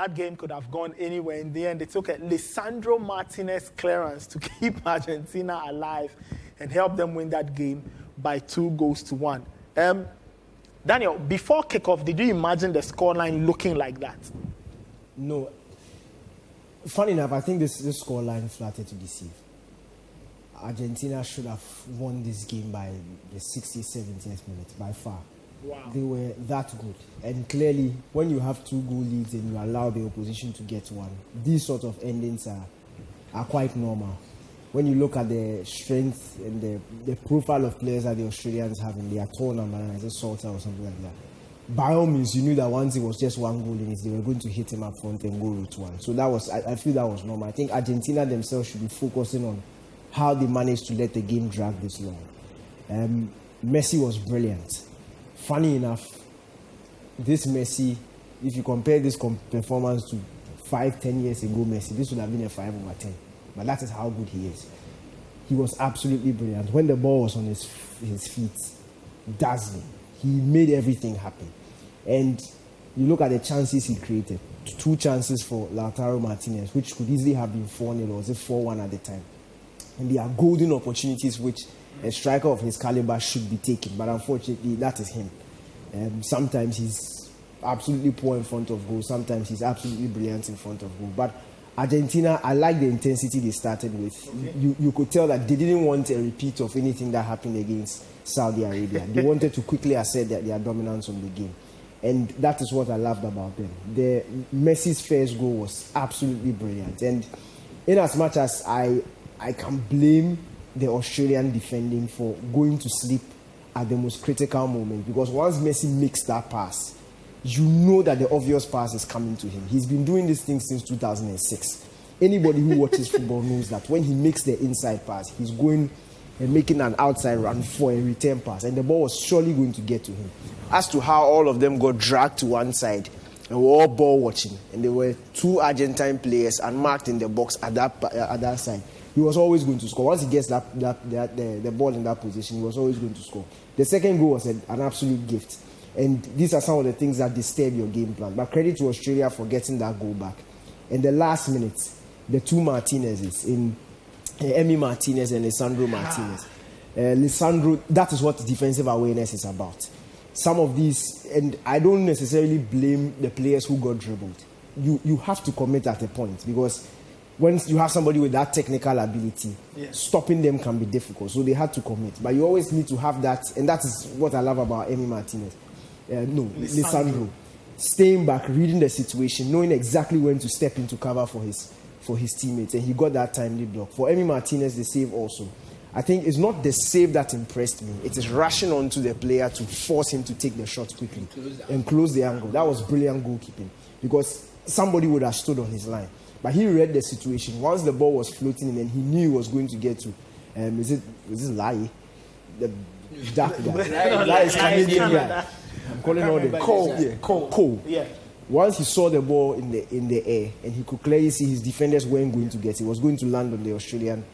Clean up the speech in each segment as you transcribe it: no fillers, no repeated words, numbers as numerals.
that game could have gone anywhere. In the end, they took a Lisandro Martinez clearance to keep Argentina alive and help them win that game by 2-1. Daniel, before kickoff, did you imagine the scoreline looking like that? No. Funny enough, I think this scoreline flattered to deceive. Argentina should have won this game by the 60th, 70th minute, by far. Wow. They were that good. And clearly, when you have 2 goal leads and you allow the opposition to get one, these sort of endings are quite normal. When you look at the strength and the profile of players that the Australians have in their tournament, as a Salter or something like that, by all means, you knew that once it was just 1 goal in it, they were going to hit him up front and go route one. So that was, I feel that was normal. I think Argentina themselves should be focusing on how they managed to let the game drag this long. Messi was brilliant. Funny enough, this Messi, if you compare this performance to 5-10 years ago Messi, this would have been a 5/10. But that is how good he is. He was absolutely brilliant. When the ball was on his feet, dazzling. He made everything happen. And you look at the chances he created. 2 chances for Lautaro Martinez, which could easily have been 4-0 or 4-1 at the time. And they are golden opportunities which a striker of his caliber should be taking. But unfortunately, that is him. Sometimes he's absolutely poor in front of goal. Sometimes he's absolutely brilliant in front of goal. But Argentina, I like the intensity they started with. Okay. You could tell that they didn't want a repeat of anything that happened against Saudi Arabia. They wanted to quickly assert their dominance on the game. And that is what I loved about them. Messi's first goal was absolutely brilliant. And in as much as I can blame the Australian defending for going to sleep at the most critical moment, because once Messi makes that pass, you know that the obvious pass is coming to him. He's been doing this thing since 2006. Anybody who watches football knows that when he makes the inside pass, he's going and making an outside run for a return pass, and the ball was surely going to get to him. As to how all of them got dragged to one side, and were all ball watching, and there were 2 Argentine players unmarked in the box at that side. He was always going to score. Once he gets the ball in that position, he was always going to score. The second goal was an absolute gift. And these are some of the things that disturb your game plan. But credit to Australia for getting that goal back. In the last minutes, the 2 Martinezes, in Emi Martinez and Lisandro Martinez. Lisandro, that is what defensive awareness is about. Some of these, and I don't necessarily blame the players who got dribbled. You have to commit at a point, because when you have somebody with that technical ability, stopping them can be difficult. So they had to commit. But you always need to have that, and that is what I love about Emi Martinez. Lisandro. Staying back, reading the situation, knowing exactly when to step into cover for his teammates, and he got that timely block. For Emi Martinez, the save also. I think it's not the save that impressed me. It is rushing onto the player to force him to take the shot quickly and close the angle. That was brilliant goalkeeping, because somebody would have stood on his line. But he read the situation. Once the ball was floating in, and he knew he was going to get to, is it Lai? The dark guy. Lai is Canadian guy. I'm calling all the Cole. Yeah. Once he saw the ball in the air, and he could clearly see his defenders weren't going to get it, was going to land on the Australian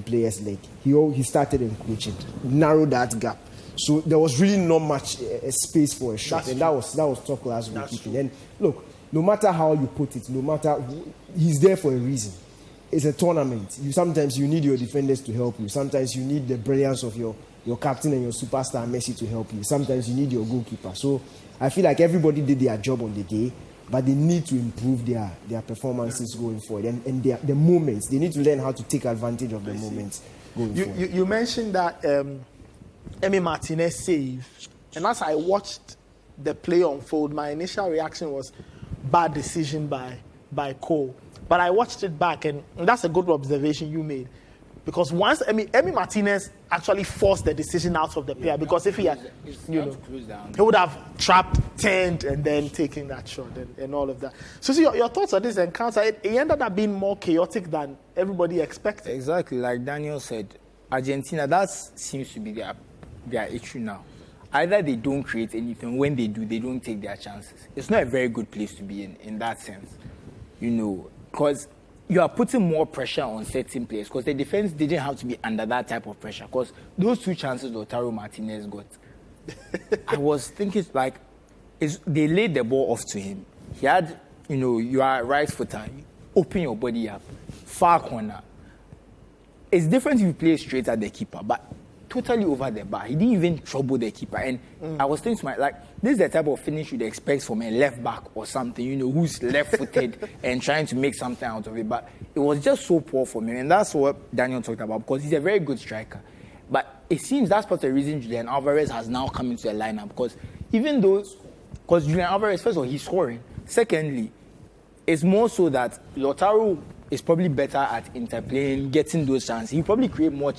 player's leg. He started encroaching, narrowed that gap. So there was really not much space for a shot, and that was top class goalkeeping. And look, no matter how you put it, he's there for a reason. It's a tournament. Sometimes you need your defenders to help you. Sometimes you need the brilliance of your captain and your superstar Messi to help you. Sometimes you need your goalkeeper. So I feel like everybody did their job on the day, but they need to improve their performances going forward, and the moments. They need to learn how to take advantage of the moments going forward. You mentioned that Emi Martinez save, and as I watched the play unfold, my initial reaction was bad decision by Cole. But I watched it back, and that's a good observation you made. Because once Emi Martinez actually forced the decision out of the player, because if he had, he would have trapped, turned, and then taken that shot and all of that. So your thoughts on this encounter, it ended up being more chaotic than everybody expected. Exactly, like Daniel said, Argentina, that seems to be their issue now. Either they don't create anything, when they do, they don't take their chances. It's not a very good place to be in that sense, because you are putting more pressure on certain players, because the defense didn't have to be under that type of pressure, because those 2 chances Lautaro Martinez got, I was thinking they laid the ball off to him. He had you are right footer, open your body up, far corner. It's different if you play straight at the keeper, but totally over the bar. He didn't even trouble the keeper. And I was thinking to myself, this is the type of finish you'd expect from a left back or something, who's left-footed and trying to make something out of it. But it was just so poor for me. And that's what Daniel talked about, because he's a very good striker. But it seems that's part of the reason Julian Alvarez has now come into the lineup. Because Julian Alvarez, first of all, he's scoring. Secondly, it's more so that Lautaro is probably better at interplaying, getting those chances. He'll probably create more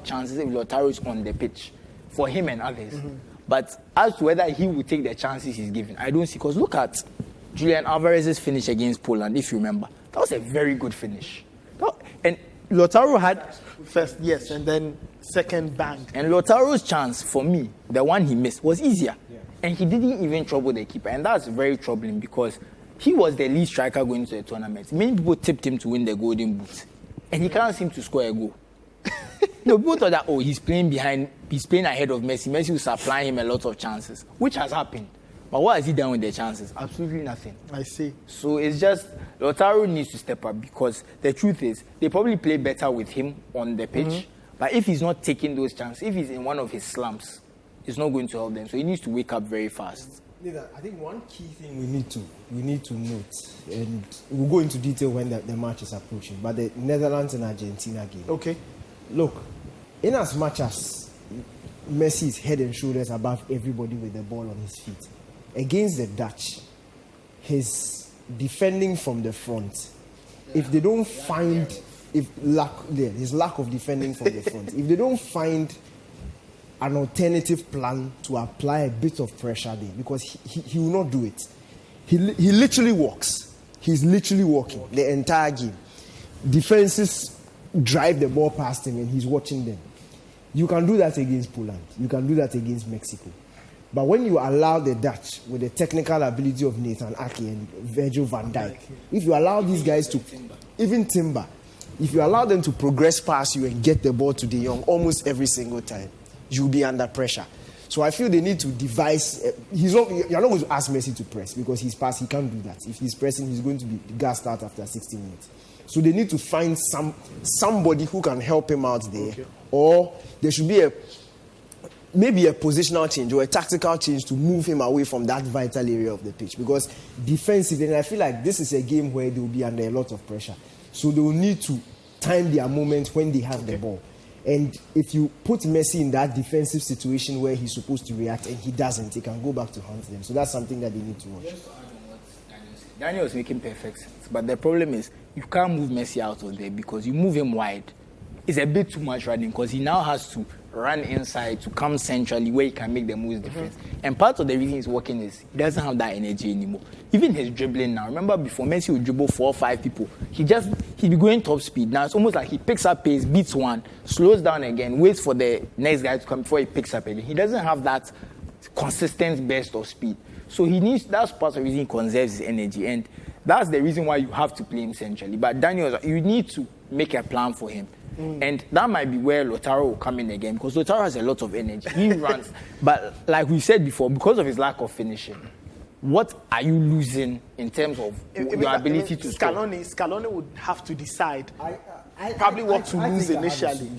chances if Lautaro is on the pitch for him and others. Mm-hmm. But as to whether he will take the chances he's given, I don't see. Because look at Julian Alvarez's finish against Poland, if you remember. That was a very good finish. And Lautaro had first, yes, and then second bang. And Lautaro's chance, for me, the one he missed, was easier. Yeah. And he didn't even trouble the keeper. And that's very troubling because he was the lead striker going to the tournament. Many people tipped him to win the Golden Boot. And he can't seem to score a goal. People thought that, he's playing ahead of Messi. Messi will supply him a lot of chances, which has happened. But what has he done with the chances? Absolutely nothing. I see. So it's just, Lautaro needs to step up because the truth is, they probably play better with him on the pitch. Mm-hmm. But if he's not taking those chances, if he's in one of his slumps, it's not going to help them. So he needs to wake up very fast. I think one key thing we need to note, and we'll go into detail when the match is approaching, but the Netherlands and Argentina game. Okay. Look, in as much as Messi is head and shoulders above everybody with the ball on his feet, against the Dutch, his defending from the front, if they don't find, his lack of defending from the front, if they don't find an alternative plan to apply a bit of pressure there, because he will not do it. He literally walks. He's literally walking the entire game. Defenses drive the ball past him and he's watching them. You can do that against Poland. You can do that against Mexico. But when you allow the Dutch, with the technical ability of Nathan Ake and Virgil van Dijk, if you allow these guys to, even Timber, if you allow them to progress past you and get the ball to De Jong almost every single time, you'll be under pressure. So I feel they need to devise. You're not going to ask Messi to press because he's past. He can't do that. If he's pressing, he's going to be gassed out after 60 minutes. So they need to find somebody who can help him out there, okay. Or there should be maybe a positional change or a tactical change to move him away from that vital area of the pitch. Because defensively, and I feel like this is a game where they will be under a lot of pressure. So they will need to time their moment when they have the ball. And if you put Messi in that defensive situation where he's supposed to react and he doesn't, he can go back to hunt them. So that's something that they need to watch. Just to add on what Daniel said. Daniel is making perfect sense. But the problem is, you can't move Messi out of there because you move him wide. It's a bit too much running because he now has to run inside to come centrally where he can make the most difference. Mm-hmm. And part of the reason he's working is he doesn't have that energy anymore. Even his dribbling now. Remember before Messi would dribble 4 or 5 people. He'd be going top speed. Now it's almost like he picks up pace, beats one, slows down again, waits for the next guy to come before he picks up again. He doesn't have that consistent burst of speed. So that's part of the reason he conserves his energy. And that's the reason why you have to play him centrally. But Daniel, you need to make a plan for him. And that might be where Lautaro will come in again because Lautaro has a lot of energy. He runs. But like we said before, because of his lack of finishing, what are you losing in terms of your ability to score? Scaloni would have to decide probably what to lose initially.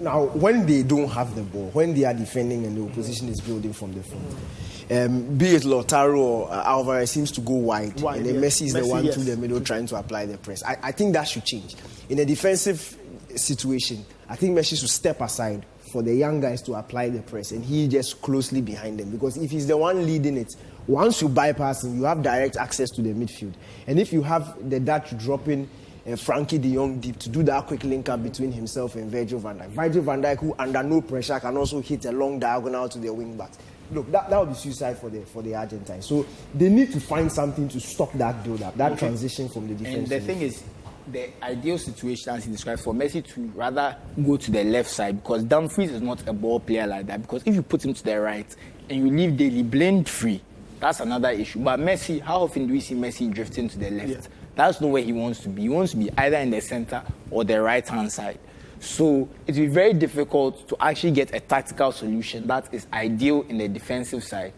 Now, when they don't have the ball, when they are defending and the opposition is building from the front, be it Lautaro or Alvarez seems to go wide and then Messi is the one through the middle trying to apply the press. I think that should change. In a defensive situation, I think Messi should step aside for the young guys to apply the press and he just closely behind them, because if he's the one leading it, once you bypass him, you have direct access to the midfield. And if you have the Dutch dropping Frankie de Jong deep to do that quick link up between himself and Virgil van Dijk. Virgil van Dijk, who under no pressure can also hit a long diagonal to the wing backs. Look, that would be suicide for the Argentines. So they need to find something to stop that build-up, that transition from the defense. And the thing is, the ideal situation, as he described, for Messi to rather go to the left side, because Dumfries is not a ball player like that. Because if you put him to the right and you leave Daly Blind free, that's another issue. But Messi, how often do we see Messi drifting to the left? Yeah. That's not where he wants to be. He wants to be either in the center or the right-hand side. So it will be very difficult to actually get a tactical solution that is ideal in the defensive side.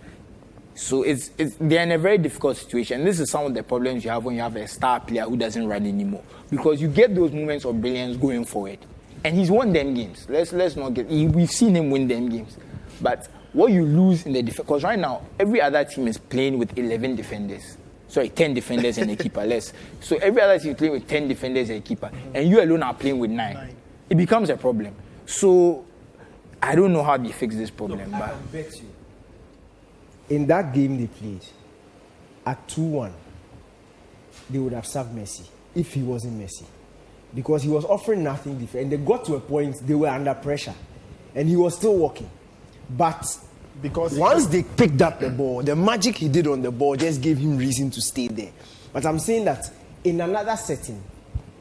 So they're in a very difficult situation. This is some of the problems you have when you have a star player who doesn't run anymore. Because you get those moments of brilliance going forward. And he's won them games. Let's not get... We've seen him win them games. But what you lose in the defense... Because right now, every other team is playing with 11 defenders. Sorry, 10 defenders and a keeper less. So every other team is playing with 10 defenders and a keeper. And you alone are playing with 9. It becomes a problem. So I don't know how they fix this problem. Look, I can bet you. In that game they played, at 2-1, they would have served Messi if he wasn't Messi. Because he was offering nothing different. And they got to a point, they were under pressure. And he was still walking. But because once they picked up the ball, the magic he did on the ball just gave him reason to stay there. But I'm saying that in another setting,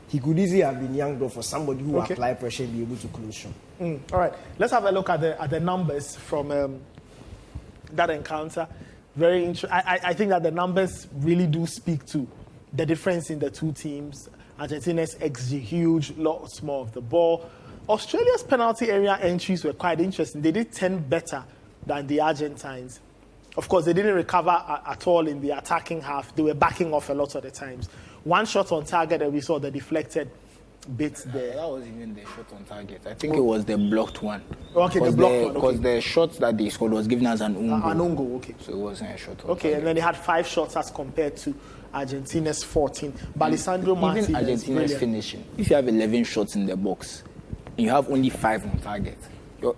he could easily have been yanked off for somebody who will apply pressure and be able to close shot. All right, let's have a look at the numbers from that encounter. Very interesting. I think that the numbers really do speak to the difference in the two teams. Argentina's XG huge, lots more of the ball. Australia's penalty area entries were quite interesting. They did 10 better than the Argentines. Of course, they didn't recover at all in the attacking half. They were backing off a lot of the times. One shot on target that we saw, the deflected bits there. That was even the shot on target. I think it was the blocked one. Okay, the blocked one. Because the shot that they scored was given as an own goal. An own goal, okay. So it wasn't a shot on Okay, target. and then they had 5 shots as compared to Argentina's 14. Balisandro Martinez. Even Argentina's finishing. If you have 11 shots in the box and you have only 5 on target,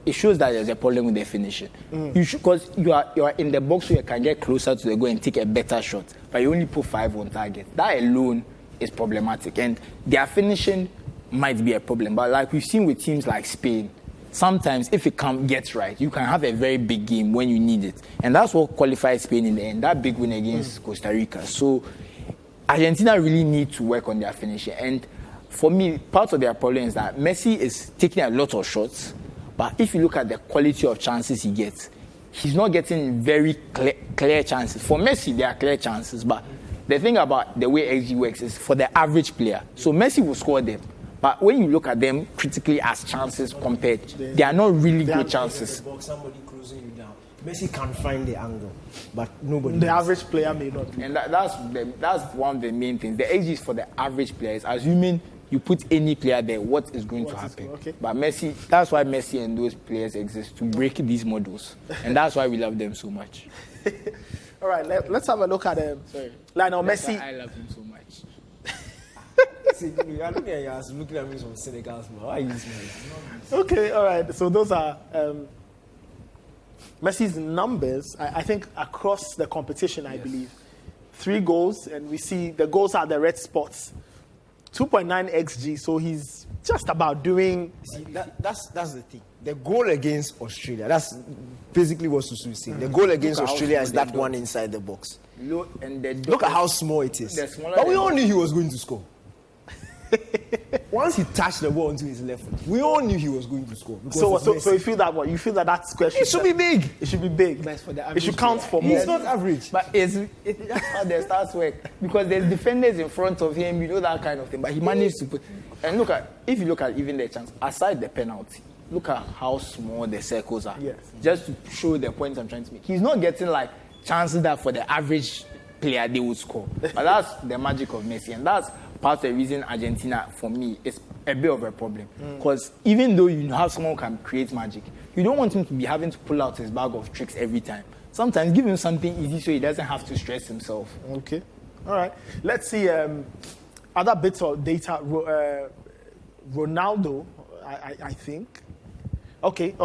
it shows that there's a problem with their finishing. Because you are in the box so you can get closer to the goal and take a better shot, but you only put 5 on target. That alone is problematic, and their finishing might be a problem. But like we've seen with teams like Spain, sometimes if it gets right, you can have a very big game when you need it, and that's what qualified Spain in the end. That big win against Costa Rica. So Argentina really need to work on their finishing, and for me, part of their problem is that Messi is taking a lot of shots. But if you look at the quality of chances he gets, he's not getting very clear chances. For Messi, there are clear chances, but the thing about the way XG works is for the average player. So Messi will score them, but when you look at them critically as chances compared, they are not really good chances. Somebody closing you down. Messi can find the angle, but nobody. The average player may not. And that's one of the main things. The XG is for the average player. It's assuming you put any player there, what is going to happen? Okay. But Messi, that's why Messi and those players exist, to break these models. And that's why we love them so much. All right, let's have a look at Lionel Messi. I love him so much. See, you're looking at me from Senegal. Why are you smiling? Okay, all right. So those are Messi's numbers, I think, across the competition, I believe. 3 goals, and we see the goals are the red spots. 2.9 XG, so he's just about doing... See, that's the thing. The goal against Australia, that's basically what Susu is saying. The goal against Australia is that one inside the box. Look at how small it is. But we all knew he was going to score. Once he touched the ball into his left foot, we all knew he was going to score. So you feel that what? You feel that square should be big. It should be big. But for the it should count for more. He's not average. But that's how the stats work. Because there's defenders in front of him, you know, that kind of thing. But he managed to put... And if you look at even the chance, aside the penalty, look at how small the circles are. Yes. Just to show the point I'm trying to make. He's not getting like chances that for the average player they would score. But that's the magic of Messi. And that's part of the reason Argentina, for me, is a bit of a problem. Because even though you have someone who can create magic, you don't want him to be having to pull out his bag of tricks every time. Sometimes give him something easy so he doesn't have to stress himself. Okay. All right. Let's see other bits of data. Ronaldo, I think. Okay.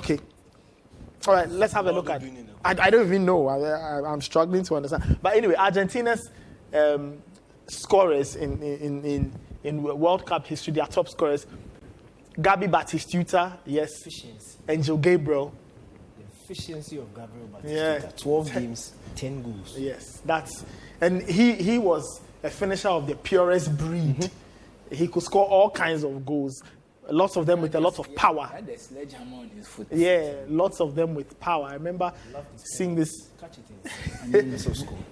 All right, let's have a look at it. I don't even know. I'm struggling to understand. But anyway, Argentina's scorers in World Cup history, their top scorers, Gabi Batistuta, yes. Efficiency. Angel Gabriel. The efficiency of Gabriel Batistuta. Yeah. 12 games, 10 goals. Yes, and he was a finisher of the purest breed. He could score all kinds of goals. Lots of them with a lot of power. He had a sledgehammer on his foot. Yeah, lots of them with power. I remember seeing this. Catch it in.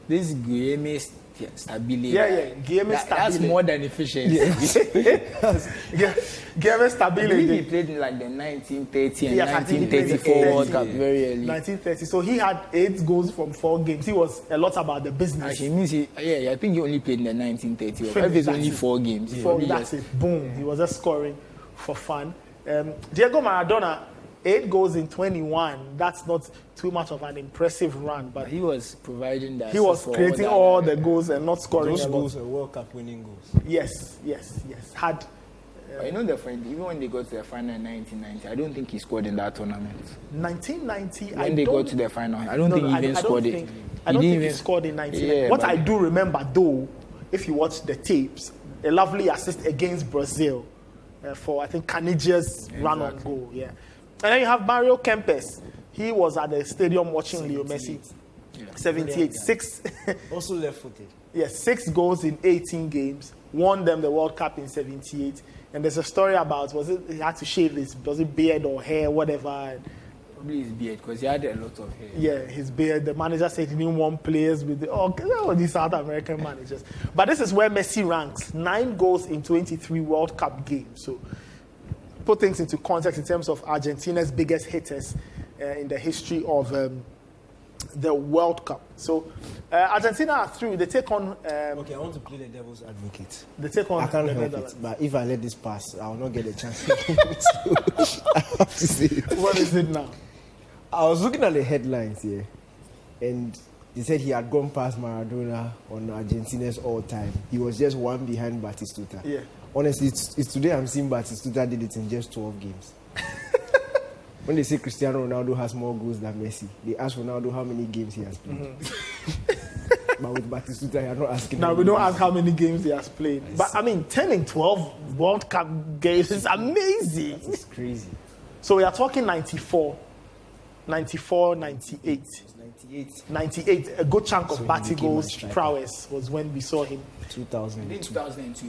This Guilherme Stabile. Yeah, Guilherme Stabile. That's more than efficiency. Guilherme Stabile. I believe he played in like the 1930 and Yeah, I think he played the 1934 World 30, Cup very early. 1930. So he had 8 goals from 4 games. He was a lot about the business. Actually, it means I think he only played in the 1930 World Cup. If it's only 4 games. That's it. Boom. He was just scoring for fun. Diego Maradona, 8 goals in 21. That's not too much of an impressive run, but he was providing that. he was creating all the goals and not scoring. Those a lot. goals were World Cup winning goals. Yes. Had. But you know the friend, even when they got to the final in 1990, I don't think he scored in that tournament. 1990. When they got to the final, I don't think he even scored it. I don't think he scored in 1990. Yeah, what I do remember, though, if you watch the tapes, a lovely assist against Brazil for, I think, Canidia's run on goal. Yeah. And then you have Mario Kempes. He was at the stadium watching Leo Messi. 78. 6. Also left-footed. Yes, 6 goals in 18 games. Won them the World Cup in 78. And there's a story about, he had to shave his, beard or hair, whatever. Probably his beard, because he had a lot of hair. Yeah, his beard. The manager said he didn't want players with these South American managers. But this is where Messi ranks. 9 goals in 23 World Cup games. So put things into context in terms of Argentina's biggest hitters in the history of the World Cup. So Argentina are through. They take on. Okay, I want to play the devil's advocate. They take on. I can't the help Netherlands. it, but if I let this pass, I will not get a chance. I have to say it. What is it now? I was looking at the headlines here, and they said he had gone past Maradona on Argentina's all-time. He was just one behind Batistuta. Yeah. Honestly, it's today I'm seeing Batistuta did it in just 12 games. When they say Cristiano Ronaldo has more goals than Messi, they ask Ronaldo how many games he has played. Mm-hmm. But with Batistuta, you're not asking. Now, we don't ask how many games he has played. But, I mean, 10 and 12 World Cup games is amazing. It's crazy. So we are talking 94, 98. 98, a good chunk of Batigo's prowess was when we saw him. 2002.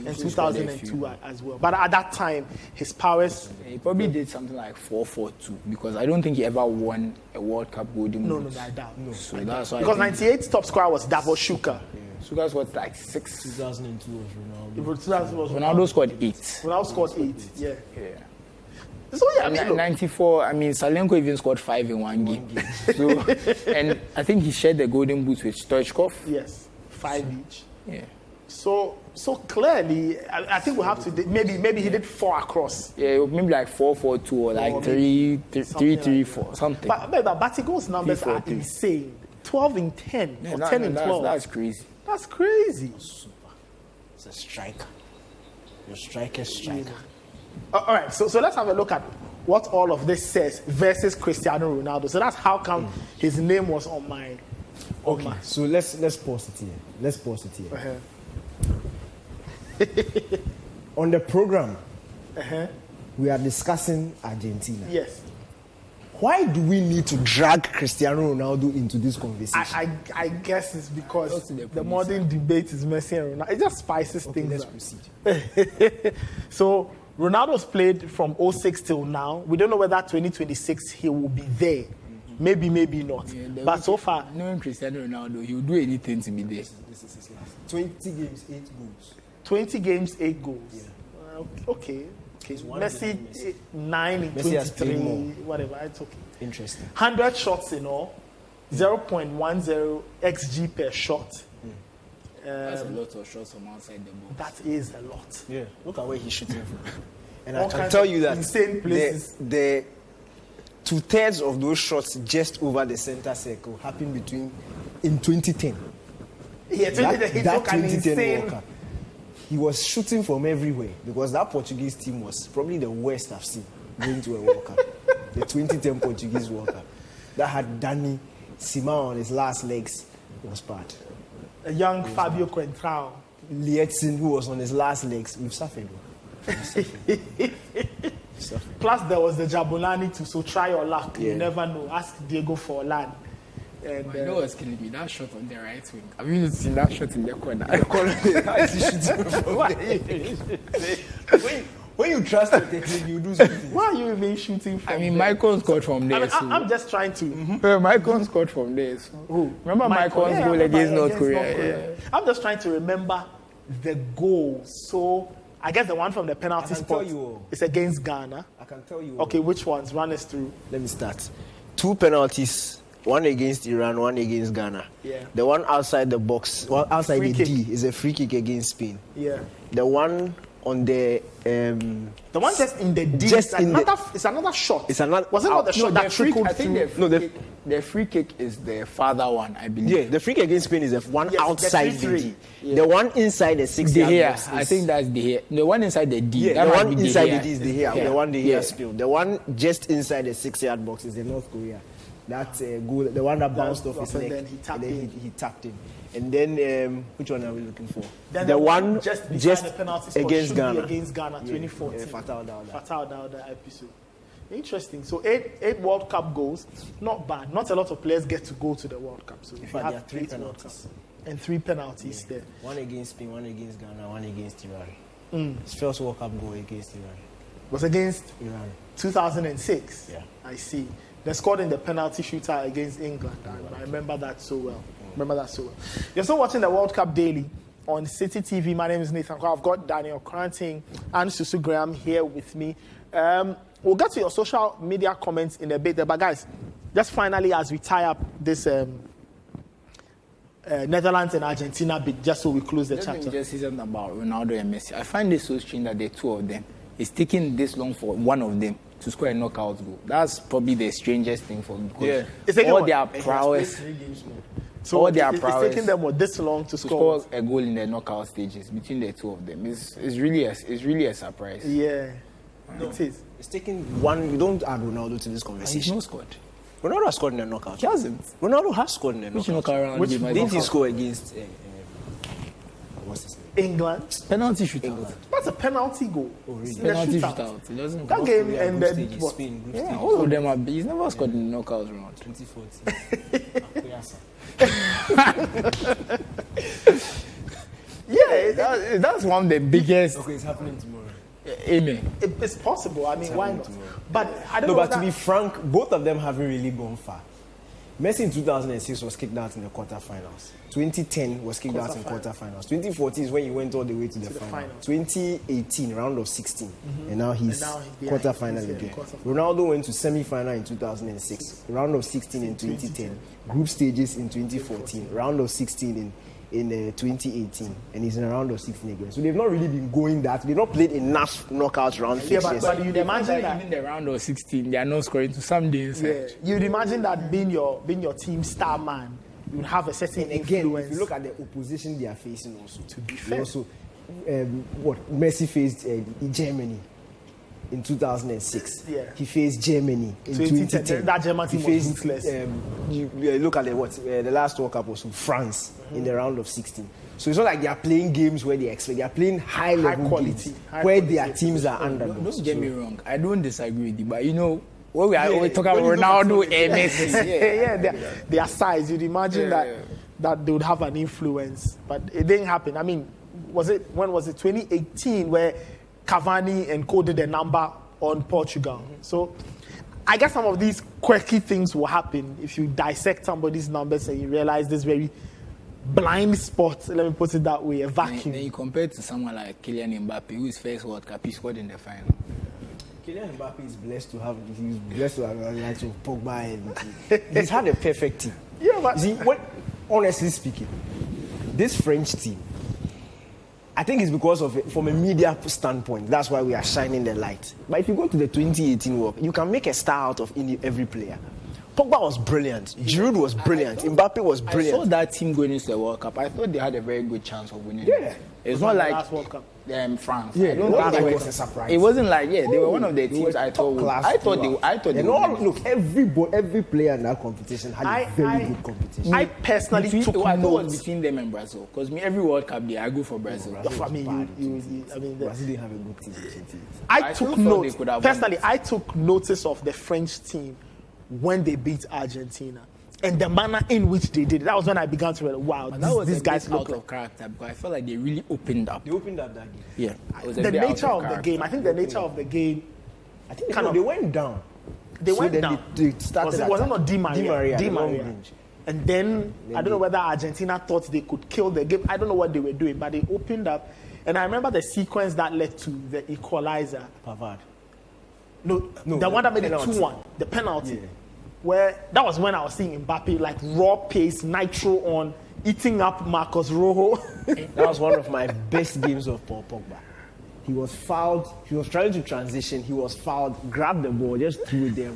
And 2002 as well. But at that time, his powers... He probably did something like 4-4-2, because I don't think he ever won a World Cup golden boot. No, I doubt. No. So that's why. Because 98 top scorer was Davor Schuka. Schuka's was like 6. 2002 was Ronaldo. 2000 was Ronaldo scored 8. Ronaldo scored 8, yeah. So I mean, 94, I mean, Salenko even scored 5 in one game. So, and I think he shared the golden boots with Stoichkov. Yes, 5 each. Yeah. So clearly, I think we have to, maybe he did 4 across. Yeah, maybe like 4-4-2 or like 3-3-4, something. But Batigo's numbers are insane. 12 in 10, or 10 in 12. That's crazy. That's crazy. Super. It's a striker. Your striker. All right, so let's have a look at what all of this says versus Cristiano Ronaldo. So that's how come his name was on my... So let's pause it here. Uh-huh. On the program, we are discussing Argentina. Yes. Why do we need to drag Cristiano Ronaldo into this conversation? I guess it's because the modern debate is Messi and Ronaldo. It just spices things let's up. proceed. So Ronaldo's played from 06 till now. We don't know whether 2026 he will be there. Maybe not. Yeah, but so far, knowing Cristiano Ronaldo, he will do anything to be there. This is his last. 20 games, 8 goals. 20 games, 8 goals. Yeah. Okay. Messi 9 in Messi 23, whatever. It's okay. Interesting. 100 shots in all, 0.10 xG per shot. That's a lot of shots from outside the box. That is a lot. Yeah. Look at where he's shooting from. And All I can kinds tell of you that insane places. the 2/3 of those shots just over the center circle happened in 2010. Yeah, That took an 2010 insane. World Cup. He was shooting from everywhere because that Portuguese team was probably the worst I've seen going to a World Cup. The 2010 Portuguese World Cup. That had Dani Simão on his last legs. It was bad. A young Fabio Coentrão. Lietzen, who was on his last legs. We've suffered. Plus, there was the Jabulani too, so try your luck. Yeah. You never know. Ask Diego for land. And, You know what's killing me? That shot on the right wing. Have you seen that shot in the corner? When you trust the technique, you do something. Why are you even shooting from I mean, there? Maicon scored from there. I'm just trying to. Maicon scored from there. So. Remember Maicon's goal against North Korea? Yeah. I'm just trying to remember the goals. So I guess the one from the penalty spot is against Ghana. I can tell you. Okay, which ones? Run us through. Let me start. 2 penalties. One against Iran, one against Ghana. Yeah. The one outside the box, outside Free the kick. D, is a free kick against Spain. Yeah. The one on the The one just in the D. Just in it's another shot. It's another. Was it not the shot that trickled I think through? the free kick is the farther one, I believe. Yeah, the free kick against Spain is the one Yes, outside the the 3-3. D. Yeah. The one inside the 6 De yard Gea. box. I think that's De Gea. The one inside the D. Yeah, that the might one be inside De Gea. the D is the Gea. Yeah. The one the Gea Yeah. spilled. The one just inside the 6 yard box is the North Korea. That goal, the one that bounced off his and neck, then he tapped and then in. he tapped in. And then which one are we looking for? Then the one just just the penalty spot against should be Ghana. against Ghana, 2014. Fatal Dauda. Fatal Dauda episode. Interesting. So eight World Cup goals, not bad. Not a lot of players get to go to the World Cup. So if you fact, there are have 3 8 World penalties. Cup and 3 penalties there. One against Spain, one against Ghana, one against Iran. His first World Cup goal against Iran. Was against Iran. 2006. Yeah. I see. They scored in the penalty shootout against England. I remember that so well. You're still watching the World Cup Daily on Citi TV. My name is Nathan Kwao. I've got Daniel Cranting and Susu Graham here with me. We'll get to your social media comments in a bit there. But guys, just finally, as we tie up this Netherlands and Argentina bit, just so we close the Let chapter. me just say something about Ronaldo and Messi. I find it so strange that the two of them, it's taking this long for one of them to score a knockout goal. That's probably the strangest thing for me. Because It's taking all what? their prowess, So all their it's prowess taking them this long to to score. score a goal in the knockout stages between the two of them is really a surprise. Yeah, it is. It's taking one. You don't add Ronaldo to this He's conversation. not scored. Ronaldo has scored in the knockout. He hasn't. Ronaldo has scored in the Which knockout. knockout round? Which game? Didn't he score against what's his name? England. Penalty shootout. England. That's a penalty goal. Oh, really? In the Penalty shootout. shootout. It doesn't. That game Group ended. stages, What? Spain, group Yeah, stages. all of them are. He's never scored in the knockout round. 2014. Yeah, That's one of the biggest. Okay, it's happening tomorrow. Amen. it's possible. I mean, why not? But I don't No, know. but to be frank, both of them haven't really gone far. Messi in 2006 was kicked out in the quarterfinals. 2010 was kicked out in quarterfinals. 2014 is when he went all the way to the final. 2018, round of 16. And now he's quarterfinal again. Ronaldo went to semi-final in 2006, round of 16 in 2010, group stages in 2014, round of 16 in 2018, and he's in a round of 16 again. So they've not really been going that. They've not played enough knockouts round Yeah, fixtures. but you'd imagine that. Even the round of 16, they are not scoring to some days. Yeah, you'd imagine that being your team star man, you would have a certain And again, influence. if you look at the opposition they are facing also, To be they fair. also, what Messi faced Germany in 2006. Yeah. He faced Germany in 2010. 2010. That German team he was faced, ruthless. you look at the last World Cup was with France in the round of 16. So it's not like they are playing games where they expect. They are playing high level quality, games high where quality. their teams are underdogs. Don't get me wrong. I don't disagree with you, but you know, when we are Yeah, always talking when about you look Ronaldo at and Messi, their size. You'd imagine Yeah, that they would have an influence, but it didn't happen. I mean, when was it 2018 where Cavani encoded a number on Portugal? So I guess some of these quirky things will happen if you dissect somebody's numbers and you realize this very blind spot. Let me put it that way, a vacuum. then you compare it to someone like Kylian Mbappe, who is first World Cup, he scored in the final. Kylian Mbappe is blessed to have the likes of Pogba and he's had a perfect team. Yeah, but See, honestly speaking, this French team, I think it's because of it, from a media standpoint, that's why we are shining the light. But if you go to the 2018 World Cup, you can make a star out of every player. Pogba was brilliant. Giroud was brilliant. Mbappe was I saw brilliant. that team going into the World Cup. I thought they had a very good chance of winning. Yeah. It's Not not the like last World Cup. France. Yeah, I don't it wasn't think like it it was a surprise. It wasn't like they were one of the They teams were I thought. top-class I thought throughout. they And would all, win it. look, every player in that competition had a very good competition. I personally took I thought it was notes. between them and Brazil. Because every World Cup day I go for Brazil. I mean, Brazil didn't have a good team. I I took still thought notes. they could have Personally, I took notice of the French team when they beat Argentina. and the manner in which they did it. That was when I began to realize, wow, But that was these a guys bit look out like. of character because I felt like they really opened up. They opened up that game. Yeah, it was a The bit out nature of the character. game, I think the nature of the game, I think Kind of- they went down. they So went then down. they started was it not attacking. Di Maria? the long range. And then I don't know whether Argentina thought they could kill the game. I don't know what they were doing, but they opened up. And I remember the sequence that led to the equalizer. Pavard. No, No, the one that made penalty. it 2-1, the penalty. Yeah. Where that was when I was seeing Mbappe like raw pace, nitro on, eating up Marcos Rojo. That was one of my best games of Paul Pogba. He was fouled. He was trying to transition. He was fouled. Grabbed the ball, just threw it there,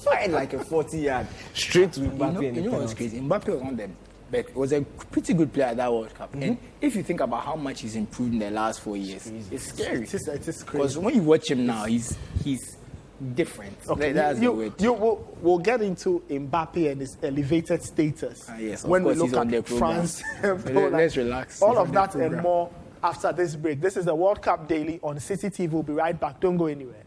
fired like a 40-yard straight to Mbappe. You know what's crazy? Mbappe was on them, but was a pretty good player at that World Cup. And if you think about how much he's improved in the last 4 years, it's scary. It is Because crazy. when you watch him now, he's different. Okay, That's the word. we'll get into Mbappe and his elevated status Yes, of when we course, he's look on at the program. France. and Poland. Let's relax. All He's of on the that and program. more after this break. This is the World Cup Daily on Citi TV. We'll be right back. Don't go anywhere.